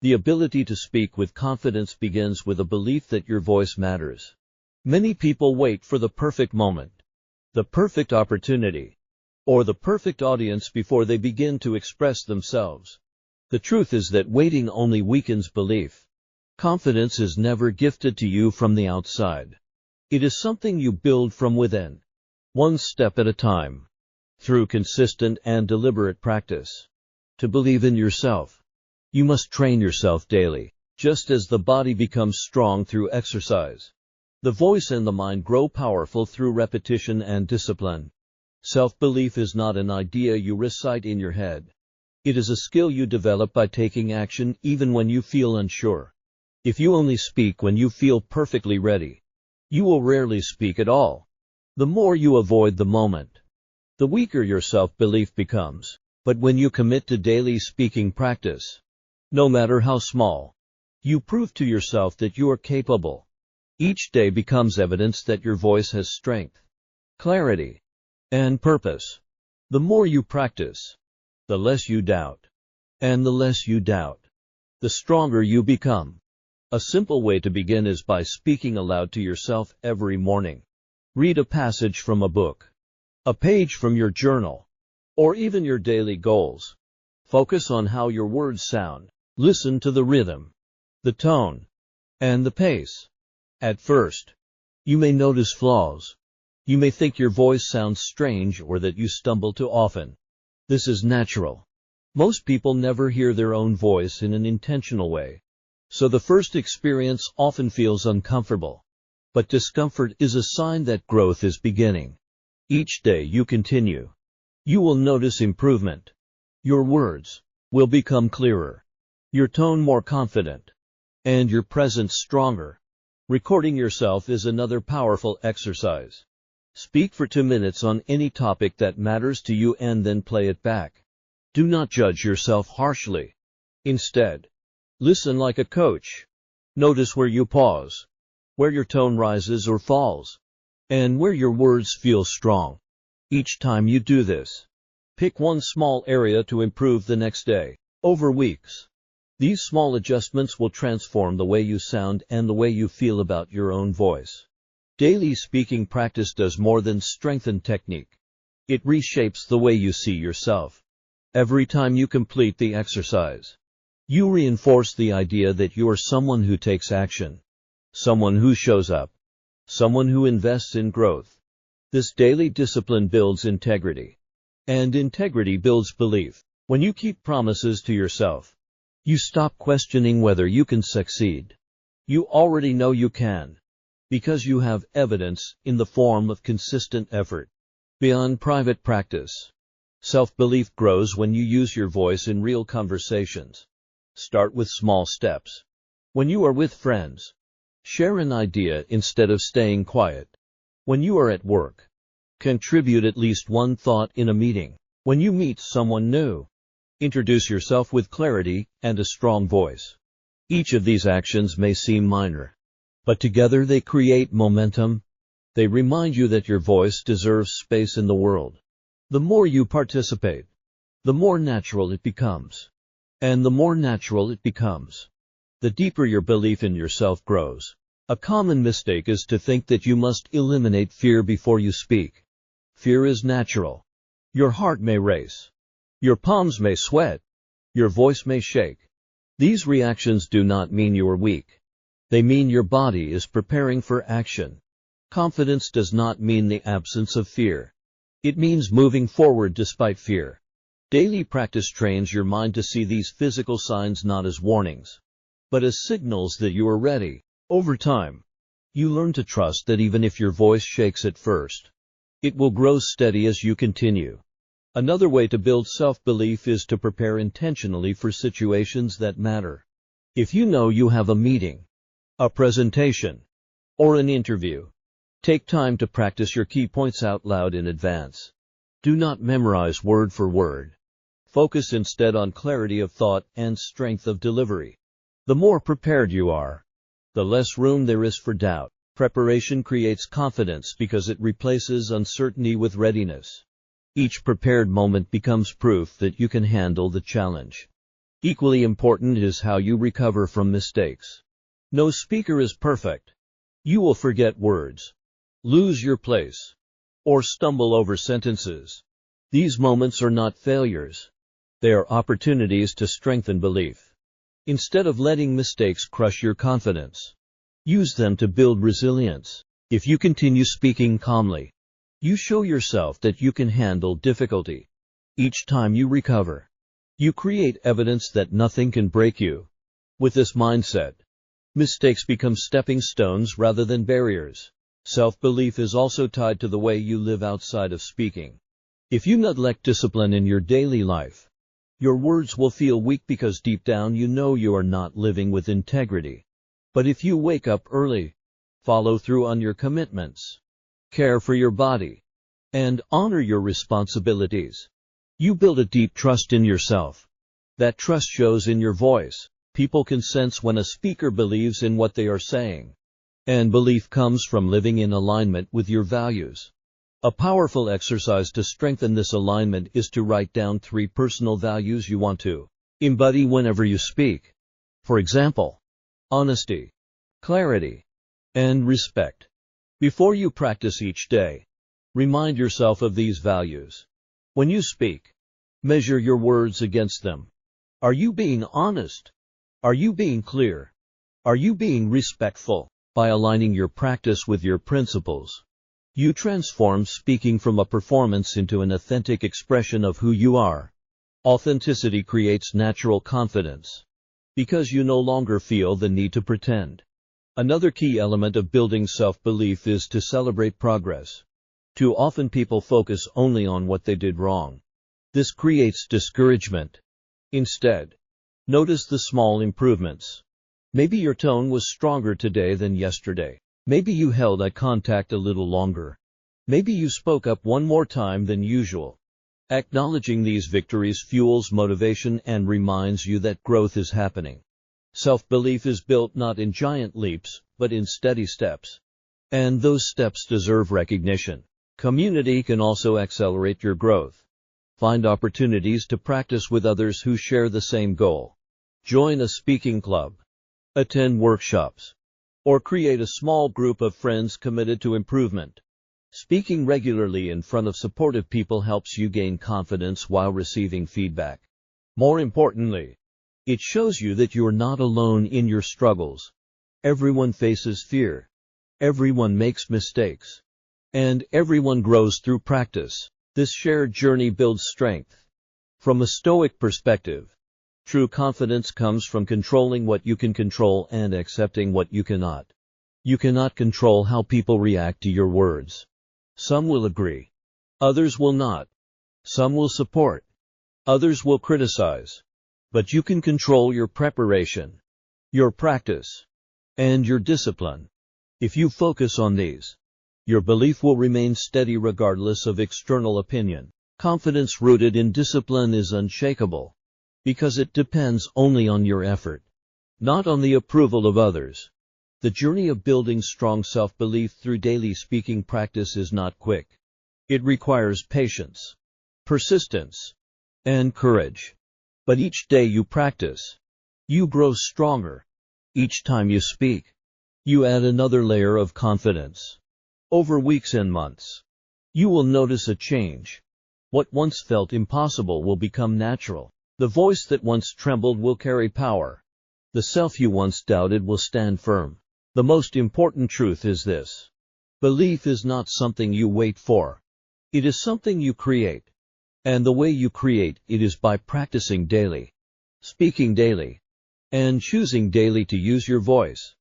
The ability to speak with confidence begins with a belief that your voice matters. Many people wait for the perfect moment, the perfect opportunity, or the perfect audience before they begin to express themselves. The truth is that waiting only weakens belief. Confidence is never gifted to you from the outside. It is something you build from within, one step at a time, through consistent and deliberate practice. To believe in yourself, you must train yourself daily, just as the body becomes strong through exercise. The voice and the mind grow powerful through repetition and discipline. Self-belief is not an idea you recite in your head. It is a skill you develop by taking action even when you feel unsure. If you only speak when you feel perfectly ready, you will rarely speak at all. The more you avoid the moment, the weaker your self-belief becomes. But when you commit to daily speaking practice, no matter how small, you prove to yourself that you are capable. Each day becomes evidence that your voice has strength, clarity, and purpose. The more you practice, the less you doubt. And the less you doubt, the stronger you become. A simple way to begin is by speaking aloud to yourself every morning. Read a passage from a book, a page from your journal, or even your daily goals. Focus on how your words sound. Listen to the rhythm, the tone, and the pace. At first, you may notice flaws. You may think your voice sounds strange or that you stumble too often. This is natural. Most people never hear their own voice in an intentional way, so the first experience often feels uncomfortable. But discomfort is a sign that growth is beginning. Each day you continue, you will notice improvement. Your words will become clearer, your tone more confident, and your presence stronger. Recording yourself is another powerful exercise. Speak for 2 minutes on any topic that matters to you and then play it back. Do not judge yourself harshly. Instead, listen like a coach. Notice where you pause, where your tone rises or falls, and where your words feel strong. Each time you do this, pick one small area to improve the next day. Over weeks, these small adjustments will transform the way you sound and the way you feel about your own voice. Daily speaking practice does more than strengthen technique. It reshapes the way you see yourself. Every time you complete the exercise, you reinforce the idea that you are someone who takes action, someone who shows up, someone who invests in growth. This daily discipline builds integrity, and integrity builds belief. When you keep promises to yourself, you stop questioning whether you can succeed. You already know you can, because you have evidence in the form of consistent effort. Beyond private practice, self-belief grows when you use your voice in real conversations. Start with small steps. When you are with friends, share an idea instead of staying quiet. When you are at work, contribute at least one thought in a meeting. When you meet someone new, introduce yourself with clarity and a strong voice. Each of these actions may seem minor, but together they create momentum. They remind you that your voice deserves space in the world. The more you participate, the more natural it becomes. And the more natural it becomes, the deeper your belief in yourself grows. A common mistake is to think that you must eliminate fear before you speak. Fear is natural. Your heart may race. Your palms may sweat. Your voice may shake. These reactions do not mean you are weak. They mean your body is preparing for action. Confidence does not mean the absence of fear. It means moving forward despite fear. Daily practice trains your mind to see these physical signs not as warnings, but as signals that you are ready. Over time, you learn to trust that even if your voice shakes at first, it will grow steady as you continue. Another way to build self-belief is to prepare intentionally for situations that matter. If you know you have a meeting, a presentation, or an interview, take time to practice your key points out loud in advance. Do not memorize word for word. Focus instead on clarity of thought and strength of delivery. The more prepared you are, the less room there is for doubt. Preparation creates confidence because it replaces uncertainty with readiness. Each prepared moment becomes proof that you can handle the challenge. Equally important is how you recover from mistakes. No speaker is perfect. You will forget words, lose your place, or stumble over sentences. These moments are not failures. They are opportunities to strengthen belief. Instead of letting mistakes crush your confidence, use them to build resilience. If you continue speaking calmly, you show yourself that you can handle difficulty. Each time you recover, you create evidence that nothing can break you. With this mindset, mistakes become stepping stones rather than barriers. Self-belief is also tied to the way you live outside of speaking. If you neglect discipline in your daily life, your words will feel weak because deep down you know you are not living with integrity. But if you wake up early, follow through on your commitments, care for your body, and honor your responsibilities, you build a deep trust in yourself. That trust shows in your voice. People can sense when a speaker believes in what they are saying. And belief comes from living in alignment with your values. A powerful exercise to strengthen this alignment is to write down 3 personal values you want to embody whenever you speak. For example, honesty, clarity, and respect. Before you practice each day, remind yourself of these values. When you speak, measure your words against them. Are you being honest? Are you being clear? Are you being respectful? By aligning your practice with your principles, you transform speaking from a performance into an authentic expression of who you are. Authenticity creates natural confidence, because you no longer feel the need to pretend. Another key element of building self-belief is to celebrate progress. Too often people focus only on what they did wrong. This creates discouragement. Instead, notice the small improvements. Maybe your tone was stronger today than yesterday. Maybe you held eye contact a little longer. Maybe you spoke up one more time than usual. Acknowledging these victories fuels motivation and reminds you that growth is happening. Self-belief is built not in giant leaps, but in steady steps. And those steps deserve recognition. Community can also accelerate your growth. Find opportunities to practice with others who share the same goal. Join a speaking club, attend workshops, or create a small group of friends committed to improvement. Speaking regularly in front of supportive people helps you gain confidence while receiving feedback. More importantly, it shows you that you're not alone in your struggles. Everyone faces fear. Everyone makes mistakes. And everyone grows through practice. This shared journey builds strength. From a Stoic perspective, true confidence comes from controlling what you can control and accepting what you cannot. You cannot control how people react to your words. Some will agree. Others will not. Some will support. Others will criticize. But you can control your preparation, your practice, and your discipline. If you focus on these, your belief will remain steady regardless of external opinion. Confidence rooted in discipline is unshakable, because it depends only on your effort, not on the approval of others. The journey of building strong self-belief through daily speaking practice is not quick. It requires patience, persistence, and courage. But each day you practice, you grow stronger. Each time you speak, you add another layer of confidence. Over weeks and months, you will notice a change. What once felt impossible will become natural. The voice that once trembled will carry power. The self you once doubted will stand firm. The most important truth is this: belief is not something you wait for. It is something you create. And the way you create it is by practicing daily, speaking daily, and choosing daily to use your voice.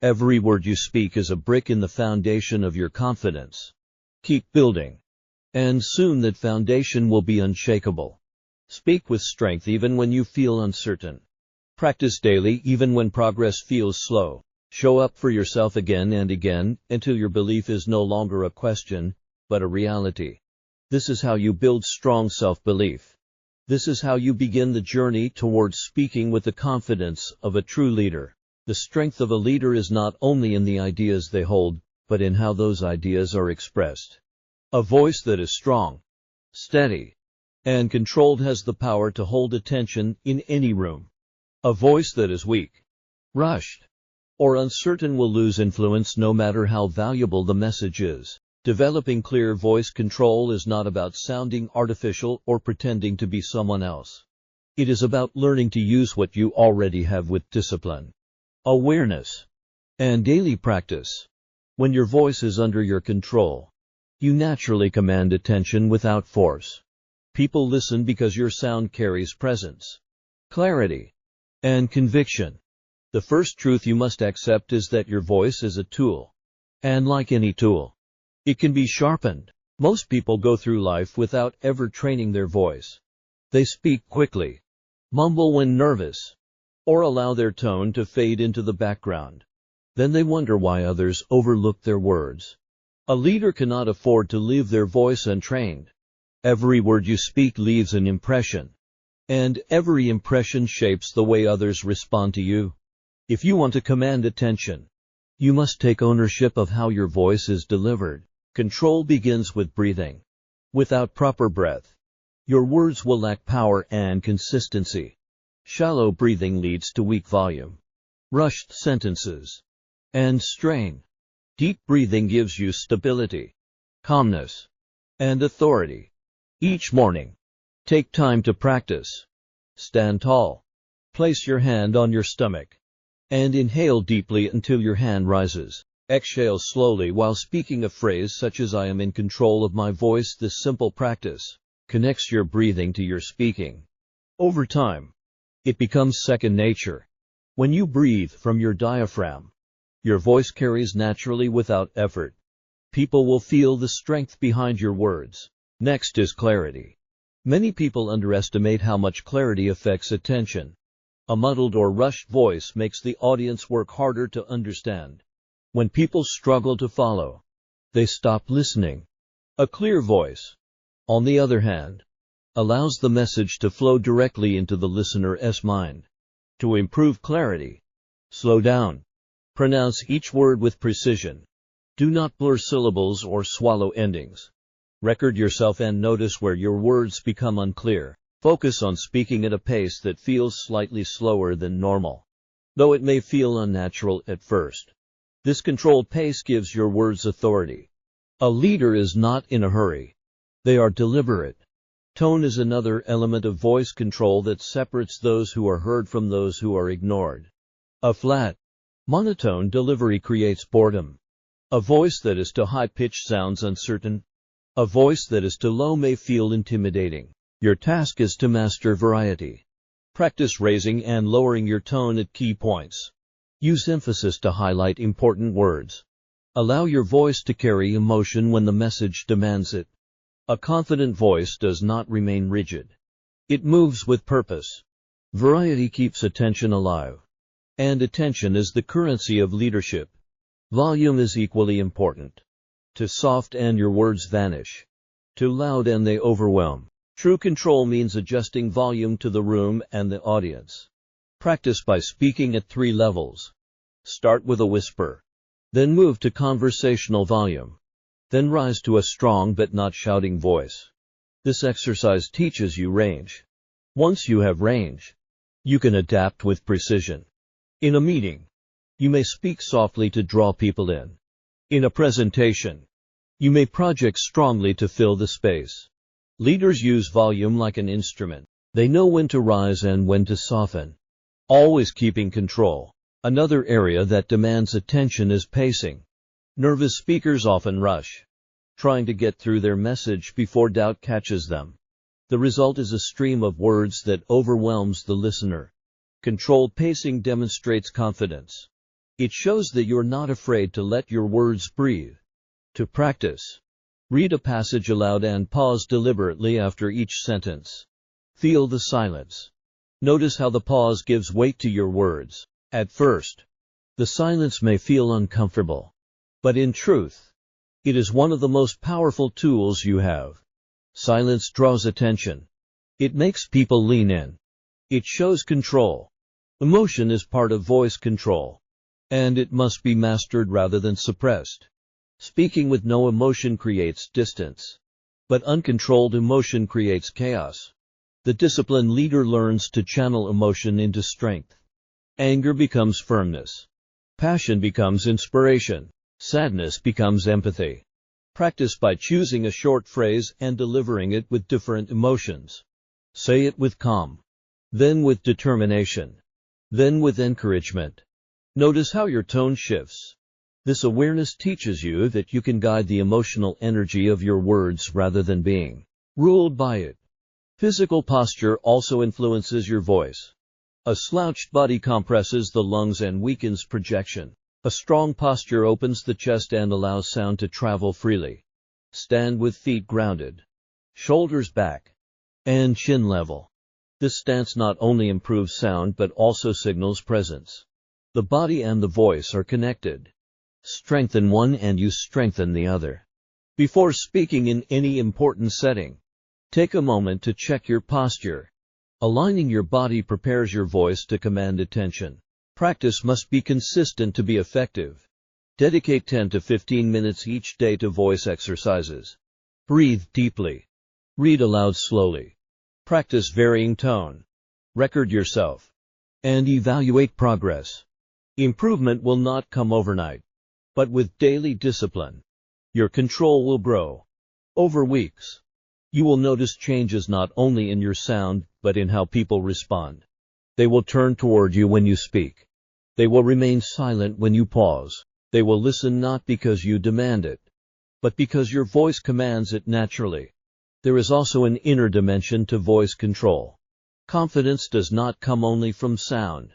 Every word you speak is a brick in the foundation of your confidence. Keep building, and soon that foundation will be unshakable. Speak with strength even when you feel uncertain. Practice daily even when progress feels slow. Show up for yourself again and again until your belief is no longer a question, but a reality. This is how you build strong self-belief. This is how you begin the journey towards speaking with the confidence of a true leader. The strength of a leader is not only in the ideas they hold, but in how those ideas are expressed. A voice that is strong, steady, and controlled has the power to hold attention in any room. A voice that is weak, rushed, or uncertain will lose influence no matter how valuable the message is. Developing clear voice control is not about sounding artificial or pretending to be someone else. It is about learning to use what you already have with discipline, awareness, and daily practice. When your voice is under your control, you naturally command attention without force. People listen because your sound carries presence, clarity, and conviction. The first truth you must accept is that your voice is a tool. And like any tool, it can be sharpened. Most people go through life without ever training their voice. They speak quickly, mumble when nervous, or allow their tone to fade into the background. Then they wonder why others overlook their words. A leader cannot afford to leave their voice untrained. Every word you speak leaves an impression, and every impression shapes the way others respond to you. If you want to command attention, you must take ownership of how your voice is delivered. Control begins with breathing. Without proper breath, your words will lack power and consistency. Shallow breathing leads to weak volume, rushed sentences, and strain. Deep breathing gives you stability, calmness, and authority. Each morning, take time to practice. Stand tall. Place your hand on your stomach, and inhale deeply until your hand rises. Exhale slowly while speaking a phrase such as "I am in control of my voice." This simple practice connects your breathing to your speaking. Over time, it becomes second nature. When you breathe from your diaphragm, your voice carries naturally without effort. People will feel the strength behind your words. Next is clarity. Many people underestimate how much clarity affects attention. A muddled or rushed voice makes the audience work harder to understand. When people struggle to follow, they stop listening. A clear voice, on the other hand, allows the message to flow directly into the listener's mind. To improve clarity, slow down. Pronounce each word with precision. Do not blur syllables or swallow endings. Record yourself and notice where your words become unclear. Focus on speaking at a pace that feels slightly slower than normal, though it may feel unnatural at first. This controlled pace gives your words authority. A leader is not in a hurry. They are deliberate. Tone is another element of voice control that separates those who are heard from those who are ignored. A flat, monotone delivery creates boredom. A voice that is too high-pitched sounds uncertain. A voice that is too low may feel intimidating. Your task is to master variety. Practice raising and lowering your tone at key points. Use emphasis to highlight important words. Allow your voice to carry emotion when the message demands it. A confident voice does not remain rigid. It moves with purpose. Variety keeps attention alive. And attention is the currency of leadership. Volume is equally important. Too soft and your words vanish. Too loud and they overwhelm. True control means adjusting volume to the room and the audience. Practice by speaking at 3 levels. Start with a whisper. Then move to conversational volume. Then rise to a strong but not shouting voice. This exercise teaches you range. Once you have range, you can adapt with precision. In a meeting, you may speak softly to draw people in. In a presentation, you may project strongly to fill the space. Leaders use volume like an instrument. They know when to rise and when to soften, always keeping control. Another area that demands attention is pacing. Nervous speakers often rush, trying to get through their message before doubt catches them. The result is a stream of words that overwhelms the listener. Controlled pacing demonstrates confidence. It shows that you're not afraid to let your words breathe. To practice, read a passage aloud and pause deliberately after each sentence. Feel the silence. Notice how the pause gives weight to your words. At first, the silence may feel uncomfortable, but in truth, it is one of the most powerful tools you have. Silence draws attention. It makes people lean in. It shows control. Emotion is part of voice control, and it must be mastered rather than suppressed. Speaking with no emotion creates distance, but uncontrolled emotion creates chaos. The disciplined leader learns to channel emotion into strength. Anger becomes firmness. Passion becomes inspiration. Sadness becomes empathy. Practice by choosing a short phrase and delivering it with different emotions. Say it with calm, then with determination, then with encouragement. Notice how your tone shifts. This awareness teaches you that you can guide the emotional energy of your words rather than being ruled by it. Physical posture also influences your voice. A slouched body compresses the lungs and weakens projection. A strong posture opens the chest and allows sound to travel freely. Stand with feet grounded, shoulders back, and chin level. This stance not only improves sound but also signals presence. The body and the voice are connected. Strengthen one and you strengthen the other. Before speaking in any important setting, take a moment to check your posture. Aligning your body prepares your voice to command attention. Practice must be consistent to be effective. Dedicate 10 to 15 minutes each day to voice exercises. Breathe deeply. Read aloud slowly. Practice varying tone. Record yourself. And evaluate progress. Improvement will not come overnight, but with daily discipline, your control will grow. Over weeks, you will notice changes not only in your sound, but in how people respond. They will turn toward you when you speak. They will remain silent when you pause. They will listen not because you demand it, but because your voice commands it naturally. There is also an inner dimension to voice control. Confidence does not come only from sound.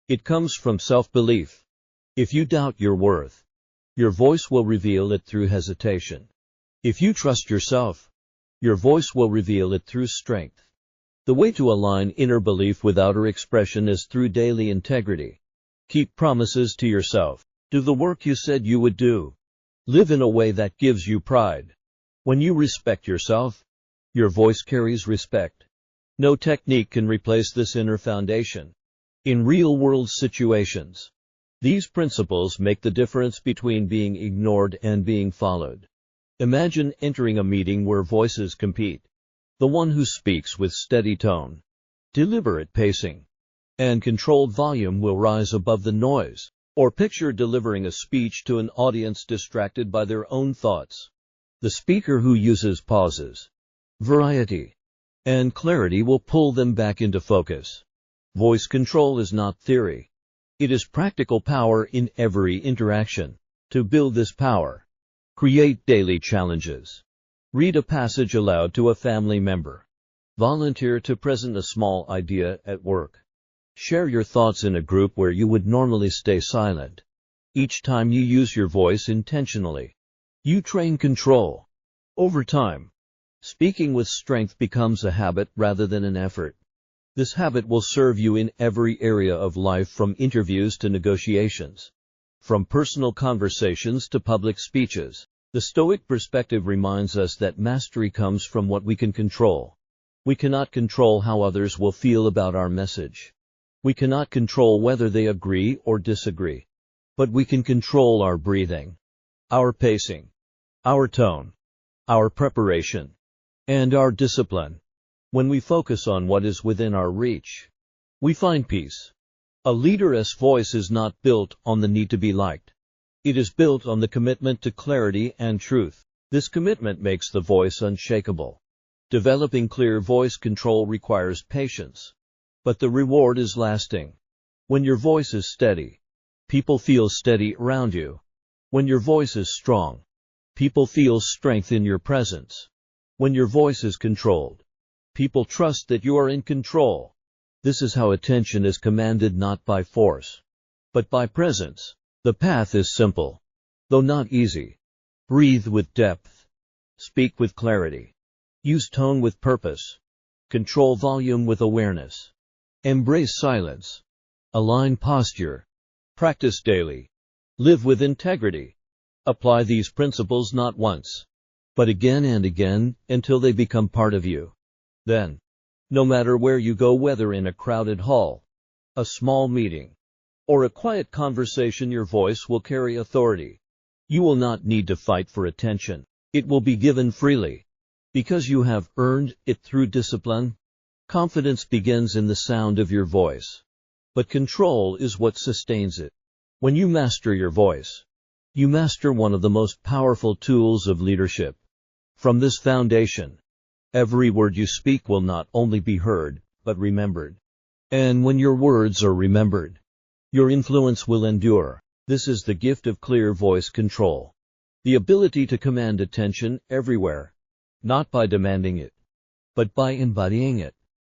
It comes from self-belief. If you doubt your worth, your voice will reveal it through hesitation. If you trust yourself, your voice will reveal it through strength. The way to align inner belief with outer expression is through daily integrity. Keep promises to yourself. Do the work you said you would do. Live in a way that gives you pride. When you respect yourself, your voice carries respect. No technique can replace this inner foundation. In real-world situations, these principles make the difference between being ignored and being followed. Imagine entering a meeting where voices compete. The one who speaks with steady tone, deliberate pacing, and controlled volume will rise above the noise. Or picture delivering a speech to an audience distracted by their own thoughts. The speaker who uses pauses, variety, and clarity will pull them back into focus. Voice control is not theory. It is practical power in every interaction. To build this power, create daily challenges. Read a passage aloud to a family member. Volunteer to present a small idea at work. Share your thoughts in a group where you would normally stay silent. Each time you use your voice intentionally, you train control. Over time, speaking with strength becomes a habit rather than an effort. This habit will serve you in every area of life, from interviews to negotiations, from personal conversations to public speeches. The Stoic perspective reminds us that mastery comes from what we can control. We cannot control how others will feel about our message. We cannot control whether they agree or disagree. But we can control our breathing, our pacing, our tone, our preparation, and our discipline. When we focus on what is within our reach, we find peace. A leader's voice is not built on the need to be liked. It is built on the commitment to clarity and truth. This commitment makes the voice unshakable. Developing clear voice control requires patience, but the reward is lasting. When your voice is steady, people feel steady around you. When your voice is strong, people feel strength in your presence. When your voice is controlled, people trust that you are in control. This is how attention is commanded, not by force, but by presence. The path is simple, though not easy. Breathe with depth. Speak with clarity. Use tone with purpose. Control volume with awareness. Embrace silence. Align posture. Practice daily. Live with integrity. Apply these principles not once, but again and again, until they become part of you. Then, no matter where you go, whether in a crowded hall, a small meeting, or a quiet conversation, your voice will carry authority. You will not need to fight for attention. It will be given freely, because you have earned it through discipline, Confidence begins in the sound of your voice. But control is what sustains it. When you master your voice, you master one of the most powerful tools of leadership. From this foundation, every word you speak will not only be heard, but remembered. And when your words are remembered, your influence will endure. This is the gift of clear voice control. The ability to command attention everywhere, not by demanding it, but by embodying it.